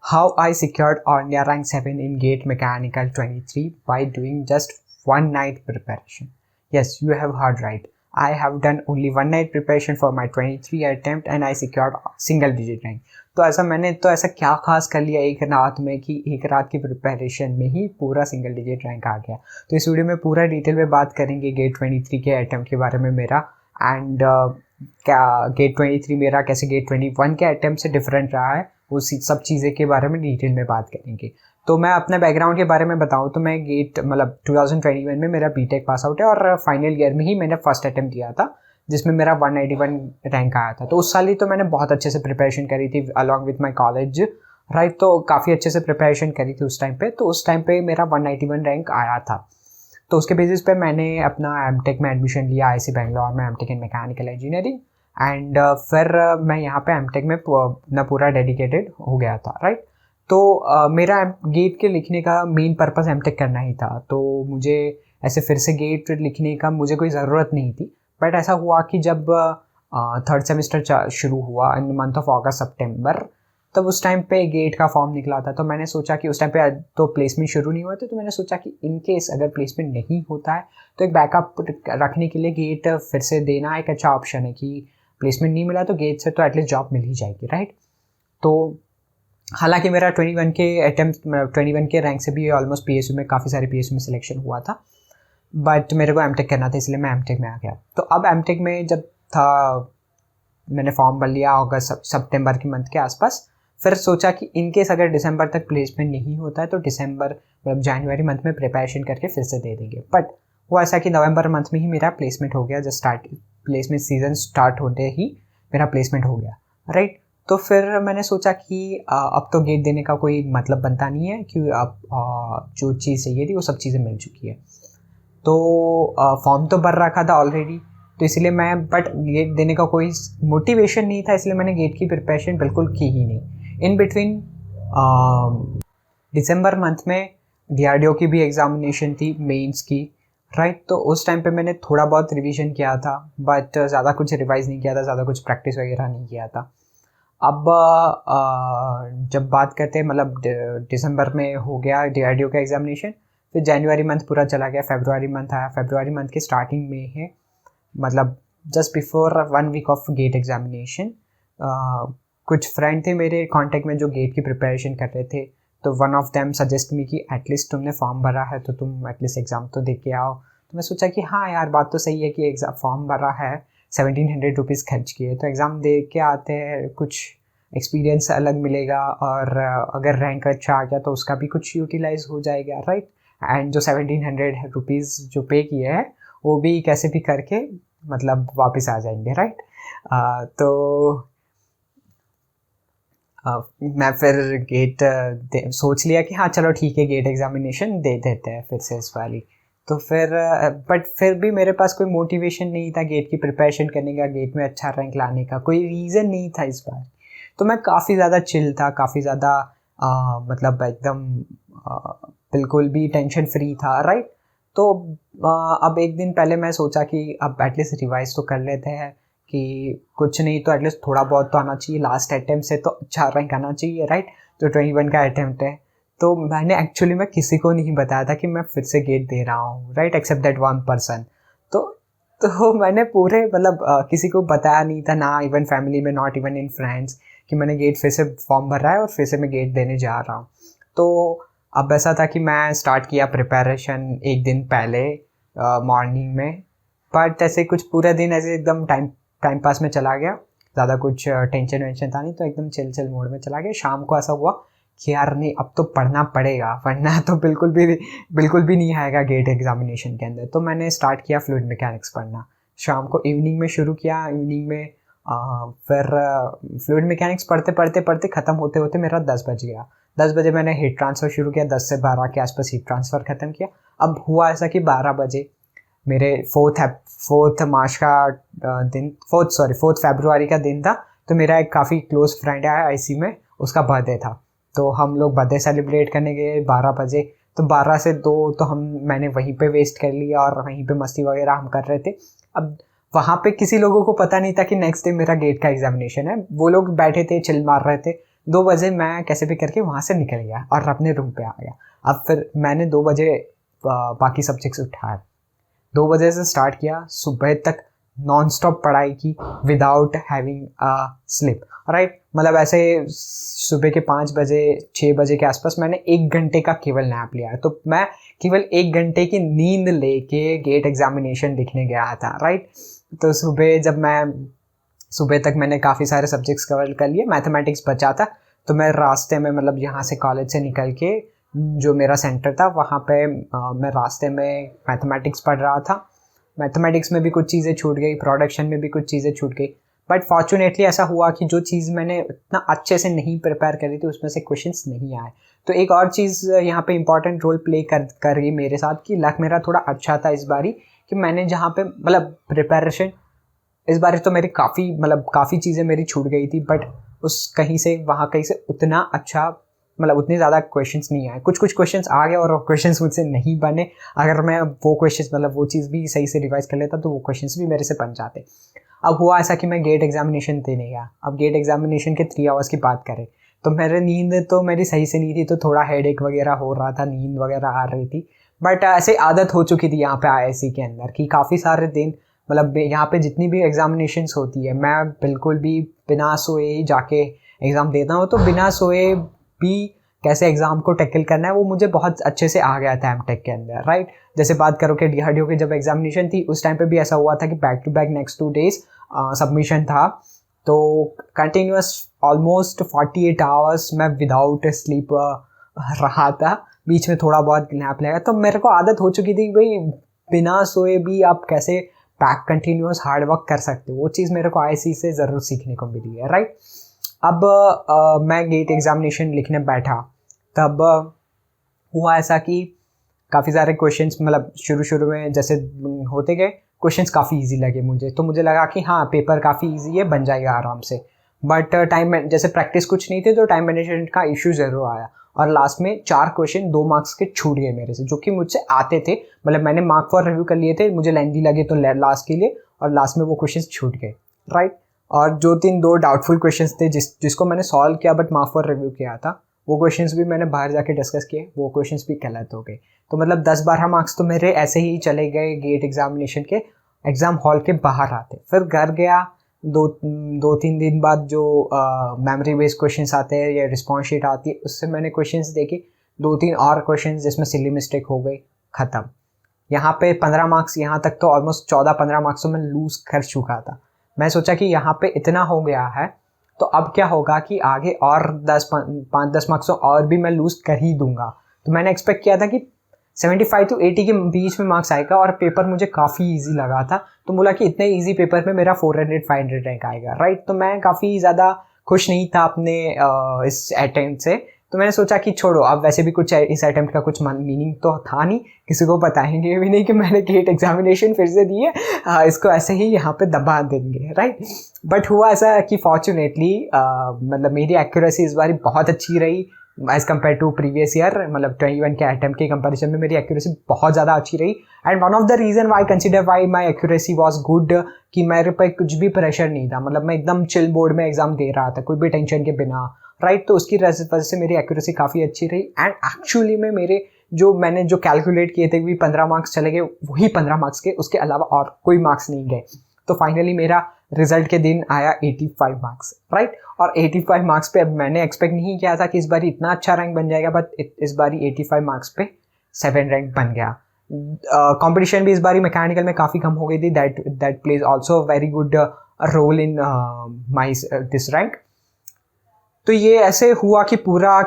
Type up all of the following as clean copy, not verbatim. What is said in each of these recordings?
How I secured All-India Rank 7 in GATE Mechanical 23 by doing just one night preparation. Yes, you have heard right. I have done only one night preparation for my 23 attempt and I secured single digit rank. तो ऐसा क्या खास कर लिया एक रात में कि एक रात की प्रिपरेशन में ही पूरा सिंगल डिजिट रैंक आ गया. तो इस वीडियो में पूरा डिटेल में बात करेंगे गेट 23 के अटैम्प्ट के बारे में मेरा एंड क्या गेट 23 मेरा कैसे गेट 21 के अटैम्प्ट से डिफरेंट रहा है, वो सब चीज़ें के बारे में डिटेल में बात करेंगे. तो मैं अपने बैकग्राउंड के बारे में बताऊँ तो मैं गेट 2021 में मेरा बीटेक पास आउट है और फाइनल ईयर में ही मैंने फर्स्ट अटैम्प्ट दिया था जिसमें मेरा 191 रैंक आया था. तो उस साल ही तो मैंने बहुत अच्छे से प्रिपरेशन करी थी along with my college right. तो काफ़ी अच्छे से प्रिपरेशन करी थी उस टाइम पे. तो उस टाइम पे मेरा 191 रैंक आया था. तो उसके बेसिस पे मैंने अपना एमटेक में एडमिशन लिया आईआईसी बेंगलोर में, MTech in mechanical engineering. And फिर मैं यहाँ पे एमटेक में अपना पूरा डेडिकेटेड हो गया था राइट. तो मेरा गेट के लिखने का मेन पर्पस एमटेक करना ही था. तो मुझे ऐसे फिर से गेट लिखने का मुझे कोई ज़रूरत नहीं थी. बट ऐसा हुआ कि जब थर्ड सेमेस्टर शुरू हुआ इन मंथ ऑफ अगस्त सितंबर, तब उस टाइम पे गेट का फॉर्म निकला था. तो मैंने सोचा कि उस टाइम पे तो प्लेसमेंट शुरू नहीं हुआ था. तो मैंने सोचा कि इन केस अगर प्लेसमेंट नहीं होता है तो एक बैकअप रखने के लिए गेट फिर से देना एक अच्छा ऑप्शन है कि प्लेसमेंट नहीं मिला तो गेट से तो एटलीस्ट जॉब मिल ही जाएगी राइट. तो हालांकि मेरा 21 के रैंक से भी ऑलमोस्ट पीएसयू में काफ़ी सारे पीएसयू में सिलेक्शन हुआ था. बट मेरे को एमटेक करना था इसलिए मैं एमटेक में आ गया. तो अब एमटेक में जब था मैंने फॉर्म भर लिया अगस्त सितंबर के मंथ के आसपास. फिर सोचा कि इन केस अगर दिसंबर तक प्लेसमेंट नहीं होता है तो दिसंबर जनवरी मंथ में प्रिपरेशन करके फिर से दे देंगे. बट वो ऐसा कि नवंबर मंथ में ही मेरा प्लेसमेंट हो गया. जब प्लेसमेंट सीजन स्टार्ट होते ही मेरा प्लेसमेंट हो गया राइट. तो फिर मैंने सोचा कि अब तो गेट देने का कोई मतलब बनता नहीं है कि अब जो चीज़ चाहिए थी वो सब चीज़ें मिल चुकी है. तो फॉर्म तो भर रखा था ऑलरेडी. तो इसलिए मैं बट गेट देने का कोई मोटिवेशन नहीं था, इसलिए मैंने गेट की प्रिपरेशन बिल्कुल की ही नहीं. इन बिटवीन दिसंबर मंथ में डीआरडीओ की भी एग्जामिनेशन थी मेंस की राइट. तो उस टाइम पे मैंने थोड़ा बहुत रिवीजन किया था बट ज़्यादा कुछ रिवाइज नहीं किया था, ज़्यादा कुछ प्रैक्टिस वगैरह नहीं किया था. अब जब बात करते हैं दिसंबर में हो गया डीआरडीओ का एग्जामिनेशन. फिर जनवरी मंथ पूरा चला गया, फरवरी मंथ आया. फरवरी मंथ के स्टार्टिंग में है just before 1 week of GATE examination कुछ फ्रेंड थे मेरे कांटेक्ट में जो गेट की प्रिपरेशन कर रहे थे. तो one of them suggest me कि एटलीस्ट तुमने फॉर्म भरा है तो तुम एटलीस्ट एग्ज़ाम तो दे के आओ. तो मैं सोचा कि हाँ यार बात तो सही है कि एग्ज़ाम फॉर्म भरा है, 1700 रुपीज़ खर्च किए तो एग्ज़ाम दे के आते हैं, कुछ एक्सपीरियंस अलग मिलेगा और अगर रैंक अच्छा आ गया तो उसका भी कुछ यूटिलाइज हो जाएगा राइट. एंड जो 1700 रुपीज़ जो पे किए हैं वो भी कैसे भी करके वापस आ जाएंगे राइट. तो मैं फिर गेट सोच लिया कि हाँ चलो ठीक है गेट एग्जामिनेशन दे देते हैं फिर से इस वाली. तो फिर बट फिर भी मेरे पास कोई मोटिवेशन नहीं था गेट की प्रिपरेशन करने का, गेट में अच्छा रैंक लाने का कोई रीज़न नहीं था इस बार. तो मैं काफ़ी ज़्यादा चिल था, काफ़ी ज़्यादा एकदम बिल्कुल भी टेंशन फ्री था राइट. तो अब एक दिन पहले मैं सोचा कि अब एटलीस्ट रिवाइज तो कर लेते हैं कि कुछ नहीं तो एटलीस्ट थोड़ा बहुत तो आना चाहिए, लास्ट अटैम्प्ट से तो अच्छा रैंक आना चाहिए राइट. तो 21 का अटैम्प्ट है. तो मैंने एक्चुअली मैं किसी को नहीं बताया था कि मैं फिर से गेट दे रहा हूँ right, except that one person. तो मैंने पूरे किसी को बताया नहीं था, ना इवन फैमिली में, नॉट इवन इन फ्रेंड्स, कि मैंने गेट फिर से फॉर्म भर रहा है और फिर से मैं गेट देने जा रहा हूँ. तो अब ऐसा था कि मैं स्टार्ट किया प्रिपरेशन एक दिन पहले मॉर्निंग में. बट ऐसे कुछ पूरा दिन ऐसे एकदम टाइम पास में चला गया, ज़्यादा कुछ टेंशन वेंशन था नहीं, तो एकदम चिल मोड में चला गया. शाम को ऐसा हुआ कि यार नहीं अब तो पढ़ना पड़ेगा वरना तो बिल्कुल भी नहीं आएगा गेट एग्जामिनेशन के अंदर. तो मैंने स्टार्ट किया फ्लूइड मैकेनिक्स पढ़ना. शाम को इवनिंग में शुरू किया. इवनिंग में फिर फ्लूइड मैकेनिक्स पढ़ते ख़त्म होते होते मेरा 10 बज गया. 10 बजे मैंने हीट ट्रांसफ़र शुरू किया, 10 से 12 के आसपास हीट ट्रांसफ़र ख़त्म किया. अब हुआ ऐसा कि 12 बजे मेरे फोर्थ मार्च का दिन, फोर्थ फरवरी का दिन था. तो मेरा एक काफ़ी क्लोज फ्रेंड है आईसी में, उसका बर्थडे था. तो हम लोग बर्थडे सेलिब्रेट करने गए 12 बजे. तो 12 से 2 तो मैंने वहीं पे वेस्ट कर लिया और वहीं पे मस्ती वगैरह हम कर रहे थे. अब वहाँ पे किसी लोगों को पता नहीं था कि नेक्स्ट डे मेरा गेट का एग्जामिनेशन है. वो लोग बैठे थे, चिल मार रहे थे. 2 बजे मैं कैसे भी करके वहाँ से निकल गया और अपने रूम पे आ गया। अब फिर मैंने 2 बजे बाकी सब्जेक्ट्स उठाए, 2 बजे से स्टार्ट किया, सुबह तक नॉन स्टॉप पढ़ाई की without having a slip, right. मतलब ऐसे सुबह के 5 बजे 6 बजे के आसपास मैंने 1 घंटे का केवल नैप लिया है। तो मैं केवल 1 घंटे की नींद लेके गेट एग्जामिनेशन लिखने गया था, राइट। तो सुबह तक मैंने काफ़ी सारे सब्जेक्ट्स कवर कर लिए, मैथमेटिक्स बचा था। तो मैं रास्ते में, मतलब यहाँ से कॉलेज से निकल के जो मेरा सेंटर था वहाँ पे मैं रास्ते में मैथमेटिक्स पढ़ रहा था। मैथमेटिक्स में भी कुछ चीज़ें छूट गई, प्रोडक्शन में भी कुछ चीज़ें छूट गई, बट फॉर्चुनेटली ऐसा हुआ कि जो चीज़ मैंने इतना अच्छे से नहीं प्रिपेयर करी थी उसमें से क्वेश्चंस नहीं आए। तो एक और चीज़ यहाँ पे इंपॉर्टेंट रोल प्ले कर रही मेरे साथ कि लक मेरा थोड़ा अच्छा था इस बारी, कि मैंने जहाँ पे मतलब प्रिपरेशन इस बार तो मेरी काफ़ी चीज़ें मेरी छूट गई थी, बट उस कहीं से उतना अच्छा, मतलब उतने ज़्यादा क्वेश्चंस नहीं आए। कुछ क्वेश्चंस आ गए और क्वेश्चंस मुझसे नहीं बने। अगर मैं वो क्वेश्चंस, मतलब वो चीज़ भी सही से रिवाइज कर लेता तो वो क्वेश्चंस भी मेरे से बन जाते। अब हुआ ऐसा कि मैं गेट एग्जामिनेशन देने गया। अब गेट एग्जामिनेशन के 3 आवर्स की बात करें तो नींद तो मेरी सही से नहीं थी, तो थोड़ा हेडेक वगैरह हो रहा था, नींद वगैरह आ रही थी। बट ऐसे आदत हो चुकी थी यहाँ पे IISc के अंदर कि काफ़ी सारे दिन, मतलब यहाँ पे जितनी भी एग्जामिनेशंस होती है मैं बिल्कुल भी बिना सोए ही जाके एग्ज़ाम देता हूँ। तो बिना सोए भी कैसे एग्ज़ाम को टैकल करना है वो मुझे बहुत अच्छे से आ गया था एमटेक के अंदर, राइट। जैसे बात करो कि DRDO की जब एग्जामिनेशन थी उस टाइम पे भी ऐसा हुआ था कि back to back next 2 days submission था। तो कंटिन्यूस ऑलमोस्ट 48 आवर्स मैं विदाउट स्लीप रहा था, बीच में थोड़ा बहुत नैप लगा। तो मेरे को आदत हो चुकी थी भाई बिना सोए भी आप कैसे पैक कंटिन्यूस हार्ड वर्क कर सकते हो। वो चीज़ मेरे को IISc से ज़रूर सीखने को मिली है, राइट। अब मैं गेट एग्जामिनेशन लिखने बैठा तब हुआ ऐसा कि काफ़ी सारे क्वेश्चंस, मतलब शुरू में जैसे होते गए क्वेश्चंस काफ़ी इजी लगे मुझे। तो मुझे लगा कि हाँ पेपर काफ़ी इजी है, बन जाएगा आराम से। बट जैसे प्रैक्टिस कुछ नहीं थी तो टाइम मैनेजमेंट का इशू ज़रूर आया और लास्ट में 4 क्वेश्चन 2 मार्क्स के छूट गए मेरे से, जो कि मुझसे आते थे। मतलब मैंने मार्क फॉर रिव्यू कर लिए थे, मुझे लेंदी लगे तो लास्ट के लिए, और लास्ट में वो क्वेश्चन छूट गए, राइट। और जो 2 डाउटफुल क्वेश्चंस थे जिसको मैंने सॉल्व किया बट मार्क फॉर रिव्यू किया था, वो क्वेश्चंस भी मैंने बाहर जाके डिस्कस किए, वो क्वेश्चंस भी गलत हो गए। तो मतलब 10-12 मार्क्स तो मेरे ऐसे ही चले गए गेट एग्जामिनेशन के एग्ज़ाम हॉल के बाहर आते। फिर घर गया, 2-3 दिन बाद जो मेमोरी बेस्ड क्वेश्चंस आते हैं या रिस्पॉन्स शीट आती है उससे मैंने क्वेश्चंस देखे, 2-3 और क्वेश्चंस जिसमें सिली मिस्टेक हो गई, ख़त्म। यहाँ पे 15 मार्क्स, यहाँ तक तो ऑलमोस्ट 14-15 मार्क्स तो मैं लूज़ कर चुका था। मैं सोचा कि यहाँ पे इतना हो गया है तो अब क्या होगा कि आगे और 5-10 मार्क्स और भी मैं लूज़ कर ही दूंगा। तो मैंने एक्सपेक्ट किया था कि 75 to 80 के बीच में मार्क्स आएगा और पेपर मुझे काफ़ी इजी लगा था। तो बोला कि इतने इजी पेपर में मेरा 400-500 रैंक आएगा, राइट। तो मैं काफ़ी ज़्यादा खुश नहीं था अपने इस अटेम्प्ट से। तो मैंने सोचा कि छोड़ो, अब वैसे भी कुछ इस अटेम्प्ट का कुछ मीनिंग तो था नहीं, किसी को बताएंगे भी नहीं कि मैंने गेट एग्जामिनेशन फिर से दी है, इसको ऐसे ही यहाँ पे दबा देंगे, राइट। बट हुआ ऐसा कि फॉर्चुनेटली मतलब मेरी एक्यूरेसी इस बार बहुत अच्छी रही as compare to previous year. मतलब 21 के अटेम्प्ट के कंपैरिजन में मेरी एक्यूरेसी बहुत ज़्यादा अच्छी रही। And one of the reason why consider why my accuracy was good कि मेरे पे कुछ भी प्रेशर नहीं था। मतलब मैं एकदम चिल बोर्ड में एग्जाम दे रहा था, कोई भी टेंशन के बिना, राइट। तो उसकी वजह से मेरी एक्यूरेसी काफ़ी अच्छी रही। एंड एक्चुअली में मैंने जो कैलकुलेट किए थे भी 15 मार्क्स चले गए, वही 15 मार्क्स के, उसके अलावा और कोई मार्क्स नहीं गए। तो फाइनली मेरा रिजल्ट के दिन आया 85 मार्क्स, राइट। और 85 मार्क्स पे अब मैंने एक्सपेक्ट नहीं किया था कि इस बारी इतना अच्छा रैंक बन जाएगा, बट इस बारी 85 मार्क्स पे 7 रैंक बन गया। कंपटीशन भी इस बारी मैकेनिकल में काफ़ी कम हो गई थी, that plays also very good role in my this rank. तो ये ऐसे हुआ कि पूरा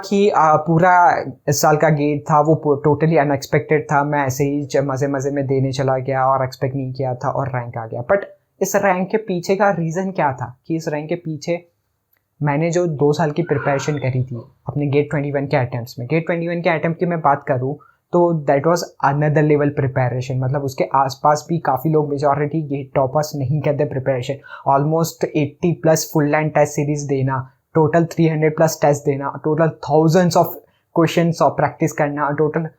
इस साल का गेट था वो टोटली अनएक्सपेक्टेड था। मैं ऐसे ही मज़े में देने चला गया और एक्सपेक्ट नहीं किया था और रैंक आ गया। बट इस रैंक के पीछे का रीज़न क्या था कि इस रैंक के पीछे मैंने जो 2 साल की प्रिपरेशन करी थी अपने गेट 21 के अटैम्प्ट्स में, गेट 21 के अटैम्प्ट की मैं बात करूँ तो that was another level preparation. मतलब उसके आसपास भी काफ़ी लोग, मेजॉरिटी गेट टॉपर्स नहीं करते preparation. Almost 80+ full line test series देना, टोटल 300+ टेस्ट देना, टोटल थाउजेंड्स ऑफ क्वेश्चंस और प्रैक्टिस करना, टोटल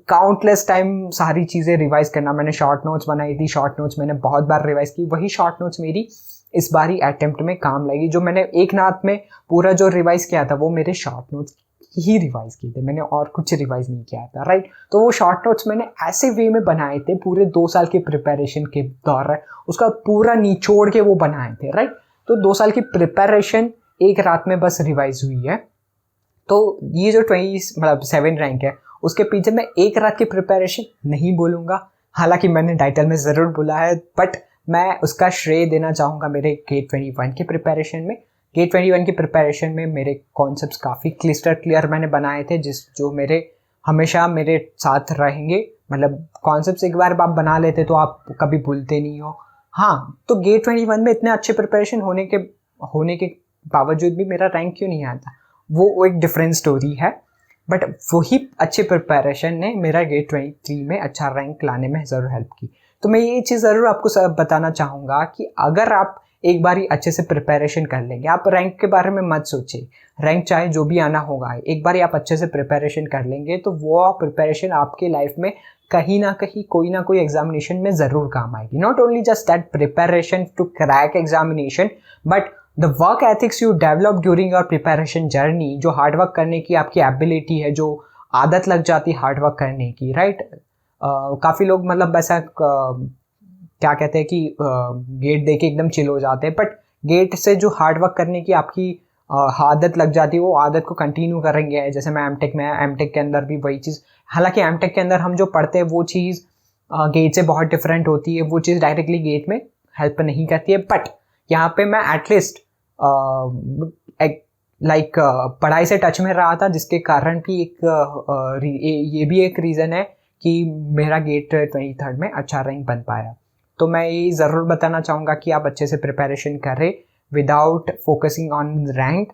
काउंटलेस टाइम सारी चीज़ें रिवाइज करना। मैंने शॉर्ट नोट्स बनाई थी, शॉर्ट नोट्स मैंने बहुत बार रिवाइज की, वही शॉर्ट नोट्स मेरी इस बारी अटेम्प्ट में काम लगी। जो मैंने एक रात में पूरा जो रिवाइज किया था वो मेरे शॉर्ट नोट्स ही रिवाइज किए थे, मैंने और कुछ रिवाइज नहीं किया था, राइट। तो वो शॉर्ट नोट्स मैंने ऐसे वे में बनाए थे पूरे 2 साल के प्रिपरेशन के दौरान, उसका पूरा निचोड़ के वो बनाए थे, राइट। तो 2 साल की प्रिपरेशन एक रात में बस रिवाइज हुई है। तो ये जो 27 रैंक है उसके पीछे मैं एक रात की प्रिपरेशन नहीं बोलूँगा, हालांकि मैंने टाइटल में ज़रूर बोला है, बट मैं उसका श्रेय देना चाहूँगा मेरे गेट 21 की प्रिपरेशन में। गेट 21 की प्रिपरेशन में मेरे कॉन्सेप्ट्स काफ़ी क्लियर मैंने बनाए थे, जो मेरे हमेशा मेरे साथ रहेंगे। मतलब कॉन्सेप्ट्स एक बार आप बना लेते तो आप कभी भूलते नहीं हो। हाँ, तो गेट 21 में इतने अच्छे प्रिपरेशन होने के बावजूद भी मेरा रैंक क्यों नहीं आता, वो एक डिफरेंट स्टोरी है। बट वही अच्छे प्रिपरेशन ने मेरा गेट 23 में अच्छा रैंक लाने में ज़रूर हेल्प की। तो मैं ये चीज़ ज़रूर आपको सब बताना चाहूँगा कि अगर आप एक बार ही अच्छे से प्रिपरेशन कर लेंगे, आप रैंक के बारे में मत सोचिए, रैंक चाहे जो भी आना होगा, एक बार ही आप अच्छे से प्रिपरेशन कर लेंगे तो वो प्रिपरेशन आपके लाइफ में कहीं ना कहीं कोई ना कोई एग्जामिनेशन में ज़रूर काम आएगी। Not only just that preparation to crack examination, but the work ethics you develop during your preparation journey, जो हार्डवर्क करने की आपकी एबिलिटी है, जो आदत लग जाती है हार्डवर्क करने की, राइट। काफ़ी लोग मतलब ऐसा क्या कहते हैं कि गेट दे के एकदम चिल हो जाते हैं, बट गेट से जो हार्डवर्क करने की आपकी आदत लग जाती है, वो आदत को कंटिन्यू करेंगे। जैसे मैं एमटेक के अंदर भी वही चीज़, हालांकि एमटेक के अंदर हम जो पढ़ते हैं वो चीज़ गेट से बहुत डिफरेंट होती है, वो चीज़ डायरेक्टली गेट में हेल्प नहीं करती है। बट यहाँ पे मैं एटलीस्ट पढ़ाई से टच में रहा था, जिसके कारण कि ये भी एक रीज़न है कि मेरा गेट 23rd में अच्छा रैंक बन पाया। तो मैं ये ज़रूर बताना चाहूँगा कि आप अच्छे से प्रिपरेशन करें विदाउट फोकसिंग ऑन रैंक।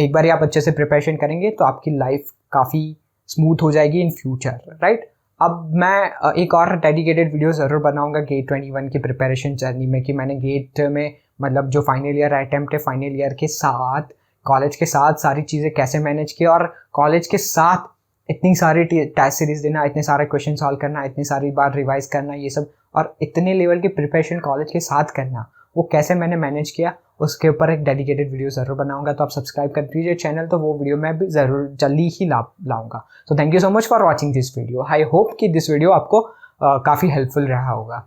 एक बार आप अच्छे से प्रिपरेशन करेंगे तो आपकी लाइफ काफ़ी स्मूथ हो जाएगी इन फ्यूचर, राइट। अब मैं एक और डेडिकेटेड वीडियो ज़रूर बनाऊंगा गेट 21 की प्रिपरेशन जर्नी में, कि मैंने गेट में मतलब जो फाइनल ईयर अटेम्प्ट है, फाइनल ईयर के साथ कॉलेज के साथ सारी चीज़ें कैसे मैनेज की, और कॉलेज के साथ इतनी सारी टेस्ट सीरीज देना, इतने सारे क्वेश्चन सॉल्व करना, इतनी सारी बार रिवाइज करना, ये सब, और इतने लेवल की प्रिपरेशन कॉलेज के साथ करना, वो कैसे मैंने मैनेज किया, उसके ऊपर एक डेडिकेटेड वीडियो ज़रूर बनाऊंगा। तो आप सब्सक्राइब कर दीजिए चैनल, तो वो वीडियो मैं भी ज़रूर जल्दी ही लाऊंगा। तो thank you so much for watching this video. I hope कि दिस वीडियो आपको काफ़ी हेल्पफुल रहा होगा।